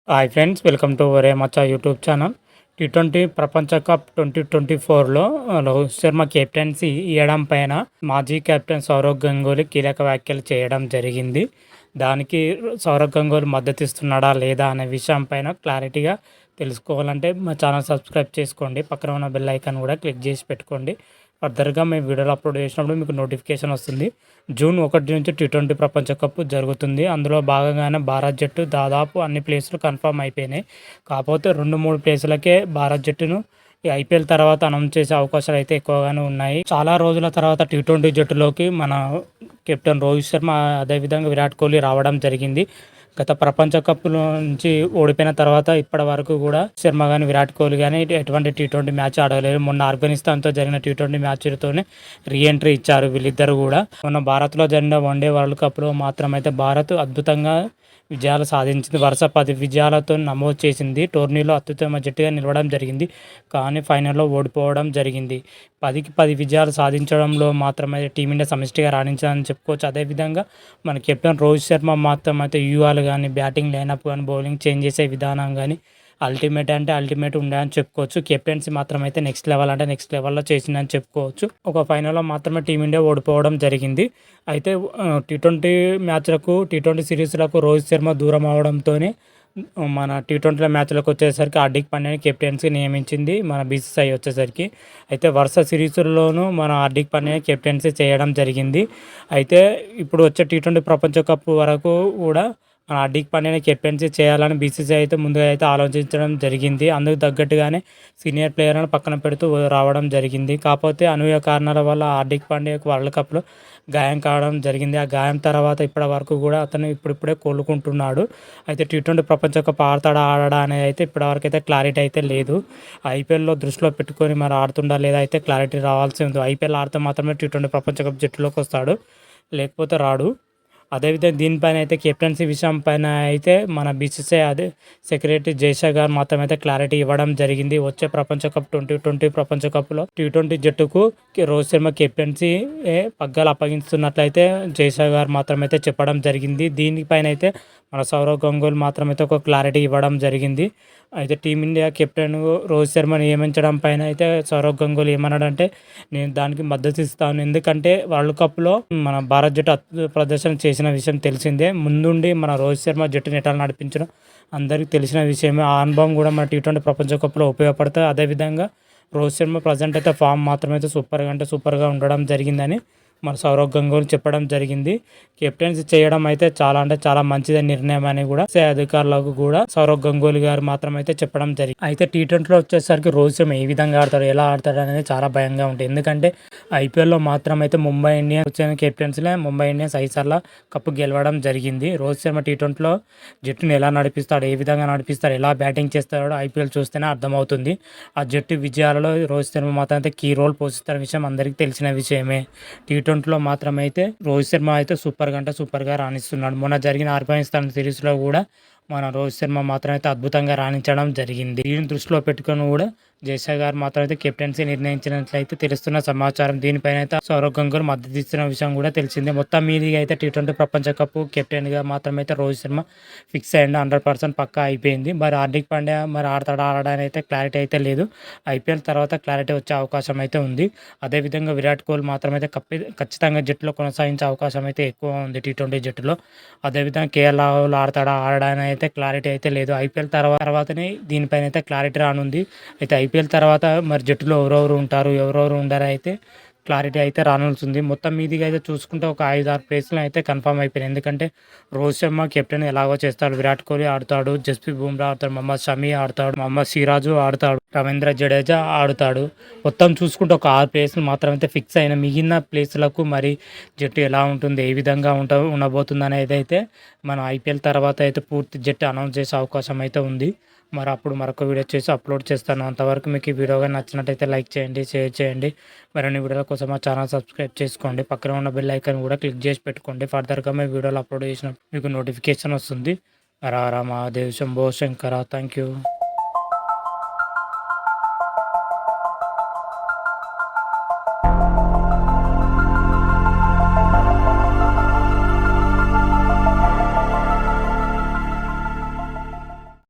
Hi friends, welcome to ఒరే మచ్చా YouTube channel. T20 ప్రపంచ cup 2024లో Rohit Sharma captaincy ఇవ్వడం పైన మాజీ కెప్టెన్ సౌరవ్ గంగూలీ కీలక వ్యాఖ్యలు చేయడం జరిగింది. దానికి సౌరవ్ గంగూలీ మద్దతు ఇస్తున్నాడా లేదా అనే విషయం పైన క్లారిటీగా తెలుసుకోవాలంటే మా ఛానల్ సబ్స్క్రైబ్ చేసుకోండి, పక్కన ఉన్న బెల్ ఐకాన్ కూడా క్లిక్ చేసి పెట్టుకోండి. ఫర్దర్గా మేము వీడియోలు అప్లోడ్ చేసినప్పుడు మీకు నోటిఫికేషన్ వస్తుంది. జూన్ 1 నుంచి టీ20 ప్రపంచ కప్ జరుగుతుంది. అందులో భాగంగానే భారత్ జట్టు దాదాపు అన్ని ప్లేసులు కన్ఫర్మ్ అయిపోయినాయి. కాకపోతే 2-3 ప్లేసులకే భారత్ జట్టును ఈ ఐపీఎల్ తర్వాత అనౌన్స్ చేసే అవకాశాలు అయితే ఎక్కువగానే ఉన్నాయి. చాలా రోజుల తర్వాత టీ20 జట్టులోకి మన కెప్టెన్ రోహిత్ శర్మ, అదేవిధంగా విరాట్ కోహ్లీ రావడం జరిగింది. గత ప్రపంచ కప్ నుంచి ఓడిపోయిన తర్వాత ఇప్పటి వరకు కూడా శర్మ కానీ విరాట్ కోహ్లీ కానీ ఎటువంటి టీ20 మ్యాచ్ ఆడలేదు. మొన్న ఆఫ్ఘనిస్తాన్తో జరిగిన టీ20 మ్యాచ్తోనే రీఎంట్రీ ఇచ్చారు వీళ్ళిద్దరు కూడా. మొన్న భారత్లో జరిగిన వన్డే వరల్డ్ కప్లో మాత్రమైతే భారత్ అద్భుతంగా విజయాలు సాధించింది. వరుస 10 విజయాలతో నమోదు చేసింది. టోర్నీలో అత్యుత్తమ జట్టుగా నిలవడం జరిగింది. కానీ ఫైనల్లో ఓడిపోవడం జరిగింది. 10కి 10 విజయాలు సాధించడంలో మాత్రమే టీమిండియా సమిష్టిగా రాణించాలని చెప్పుకోవచ్చు. అదేవిధంగా మన కెప్టెన్ రోహిత్ శర్మ మాత్రం అయితే వ్యూహాలు కానీ, బ్యాటింగ్ లైనప్ కానీ, బౌలింగ్ చేంజ్ చేసే విధానం కానీ అల్టిమేట్ ఉండాలని చెప్పుకోవచ్చు. కెప్టెన్సీ మాత్రం అయితే నెక్స్ట్ లెవెల్లో చేసిందని చెప్పుకోవచ్చు. ఒక ఫైనల్లో మాత్రమే టీమిండియా ఓడిపోవడం జరిగింది. అయితే టీ20 మ్యాచ్లకు, టీ20 సిరీస్లకు రోహిత్ శర్మ దూరం అవడంతోనే మన టీ20 మ్యాచ్లకు వచ్చేసరికి హార్దిక్ పాండ్యాని కెప్టెన్సీ నియమించింది మన బీసీసీఐ వచ్చేసరికి. అయితే వరుస సిరీస్ల్లోనూ మన హార్దిక్ పాండ్యాని కెప్టెన్సీ చేయడం జరిగింది. అయితే ఇప్పుడు వచ్చే టీ20 ప్రపంచ కప్ వరకు కూడా మన హార్దిక్ పాండ్యాని కెప్టెన్సీ చేయాలని బీసీసీఐ అయితే ముందుగా అయితే ఆలోచించడం జరిగింది. అందుకు తగ్గట్టుగానే సీనియర్ ప్లేయర్లను పక్కన పెడుతూ రావడం జరిగింది. కాకపోతే అనూహ్య కారణాల వల్ల హార్దిక్ పాండ్యాకు వరల్డ్ కప్లో గాయం కావడం జరిగింది. ఆ గాయం తర్వాత ఇప్పటి వరకు కూడా అతను ఇప్పుడిప్పుడే కోలుకుంటున్నాడు. అయితే టీ20 ప్రపంచ కప్ ఆడడా అనేది అయితే ఇప్పటివరకు అయితే క్లారిటీ అయితే లేదు. ఐపీఎల్లో దృష్టిలో పెట్టుకొని మరి ఆడుతుండా లేదా అయితే క్లారిటీ రావాల్సి ఉంది. ఐపీఎల్ ఆడితే మాత్రమే టీ20 ప్రపంచ కప్ జట్టులోకి వస్తాడు, లేకపోతే రాడు. అదేవిధంగా దీనిపైన అయితే కెప్టెన్సీ విషయం పైన అయితే మన బీసీసీఐ సెక్రటరీ జైషా గారు మాత్రం అయితే క్లారిటీ ఇవ్వడం జరిగింది. వచ్చే ప్రపంచ కప్ 2020 ప్రపంచ కప్లో టీ20 జట్టుకు రోహిత్ శర్మ కెప్టెన్సీ పగ్గాలు అప్పగిస్తున్నట్లయితే జైషా గారు మాత్రం అయితే చెప్పడం జరిగింది. దీనిపైన అయితే మన సౌరవ్ గంగూలీ మాత్రం అయితే ఒక క్లారిటీ ఇవ్వడం జరిగింది. అయితే టీమిండియా కెప్టెన్ రోహిత్ శర్మ నియమించడం పైన అయితే సౌరవ్ గంగూలీ ఏమన్నాడంటే, నేను దానికి మద్దతు ఇస్తాను. ఎందుకంటే వరల్డ్ కప్లో మన భారత్ జట్టు అద్భుత ప్రదర్శన చేసిన విషయం తెలిసిందే. ముందుండి మన రోహిత్ శర్మ జట్టుని ఎట్లా నడిపించడం అందరికీ తెలిసిన విషయమే. ఆ అనుభవం కూడా మన టీ20 ప్రపంచ కప్లో ఉపయోగపడుతుంది. అదేవిధంగా రోహిత్ శర్మ ప్రజెంట్ అయితే ఫామ్ మాత్రమైతే సూపర్గా ఉండడం జరిగిందని మన సౌరవ్ గంగూలీ చెప్పడం జరిగింది. కెప్టెన్సీ చేయడం అయితే చాలా మంచిది నిర్ణయం అని కూడా అధికారులకు కూడా సౌరవ్ గంగూలీ గారు మాత్రం అయితే చెప్పడం జరిగింది. అయితే టీ20లో వచ్చేసరికి రోహిత్ శర్మ ఏ విధంగా ఆడతాడు, ఎలా ఆడతాడు అనేది చాలా భయంగా ఉంటుంది. ఎందుకంటే ఐపీఎల్లో మాత్రం అయితే ముంబై ఇండియన్స్ వచ్చిన కెప్టెన్సీలో ముంబై ఇండియన్స్ 5 సార్లు కప్పు గెలవడం జరిగింది. రోహిత్ శర్మ టీ20లో జట్టును ఎలా నడిపిస్తాడు, ఏ విధంగా నడిపిస్తాడు, ఎలా బ్యాటింగ్ చేస్తాడో ఐపీఎల్ చూస్తేనే అర్థమవుతుంది. ఆ జట్టు విజయాలలో రోహిత్ శర్మ మాత్రం అయితే కీ రోల్ పోషిస్తున్న విషయం అందరికీ తెలిసిన విషయమే. టీ20లో మాత్రం అయితే రోహిత్ శర్మ అయితే సూపర్గా రాణిస్తున్నాడు. మొన్న జరిగిన ఆఫ్ఘనిస్తాన్ సిరీస్లో కూడా మన రోహిత్ శర్మ మాత్రం అయితే అద్భుతంగా రాణించడం జరిగింది. దీన్ని దృష్టిలో పెట్టుకొని కూడా జైషా గారు మాత్రం అయితే కెప్టెన్సీ నిర్ణయించినట్లయితే తెలుస్తున్న సమాచారం. దీనిపైన అయితే సౌరవ్ గంగూలీ మద్దతు ఇస్తున్న విషయం కూడా తెలిసిందే. మొత్తం మీదిగా అయితే టీ20 ప్రపంచ కప్ కెప్టెన్గా మాత్రం అయితే రోహిత్ శర్మ ఫిక్స్ అయ్యింది. 100% పక్కా అయిపోయింది. మరి హార్దిక్ పాండ్యా మరి ఆడడానికి అయితే క్లారిటీ అయితే లేదు. ఐపీఎల్ తర్వాత క్లారిటీ వచ్చే అవకాశం అయితే ఉంది. అదేవిధంగా విరాట్ కోహ్లీ మాత్రం అయితే ఖచ్చితంగా జట్టులో కొనసాగించే అవకాశం అయితే ఎక్కువ ఉంది టీ20 జట్టులో. అదేవిధంగా కేఎల్ రాహుల్ ఆడడానికి అయితే క్లారిటీ అయితే లేదు. ఐపీఎల్ తర్వాతనే దీనిపైన అయితే క్లారిటీ రానుంది. అయితే ఐపీఎల్ తర్వాత మరి జట్టులో ఎవరెవరు ఉంటారు, ఎవరెవరు ఉండరు అయితే క్లారిటీ అయితే రానుంది. మొత్తం మీదిగా అయితే చూసుకుంటే ఒక 5-6 ప్లేస్లు అయితే కన్ఫర్మ్ అయిపోయినాయి. ఎందుకంటే రోహిత్ శర్మ కెప్టెన్ ఎలాగో చేస్తాడు, విరాట్ కోహ్లీ ఆడతాడు, జస్ప్రీత్ బుమ్రా ఆడతాడు, మహమ్మద్ షమి ఆడతాడు, మహమ్మద్ సిరాజు ఆడతాడు, రవీంద్ర జడేజా ఆడతాడు. మొత్తం చూసుకుంటే ఒక 6 ప్లేస్లు మాత్రం అయితే ఫిక్స్ అయిన. మిగిలిన ప్లేస్లకు మరి జట్టు ఎలా ఉంటుంది, ఏ విధంగా ఉండబోతుంది అనేది అయితే మనం ఐపీఎల్ తర్వాత అయితే పూర్తి జట్టు అనౌన్స్ చేసే అవకాశం అయితే ఉంది. మరి అప్పుడు మరొక వీడియో చేసి అప్లోడ్ చేస్తాను. అంతవరకు మీకు ఈ వీడియోగా నచ్చినట్టయితే లైక్ చేయండి, షేర్ చేయండి. మరిన్ని వీడియోల కోసం మా ఛానల్ సబ్స్క్రైబ్ చేసుకోండి, పక్కన ఉన్న బెల్ ఐకాన్ కూడా క్లిక్ చేసి పెట్టుకోండి. ఫర్దర్గా మేము వీడియోలు అప్లోడ్ చేసినప్పుడు మీకు నోటిఫికేషన్ వస్తుంది. హర హర మహాదేవ్, శంభో శంకర. Thank you.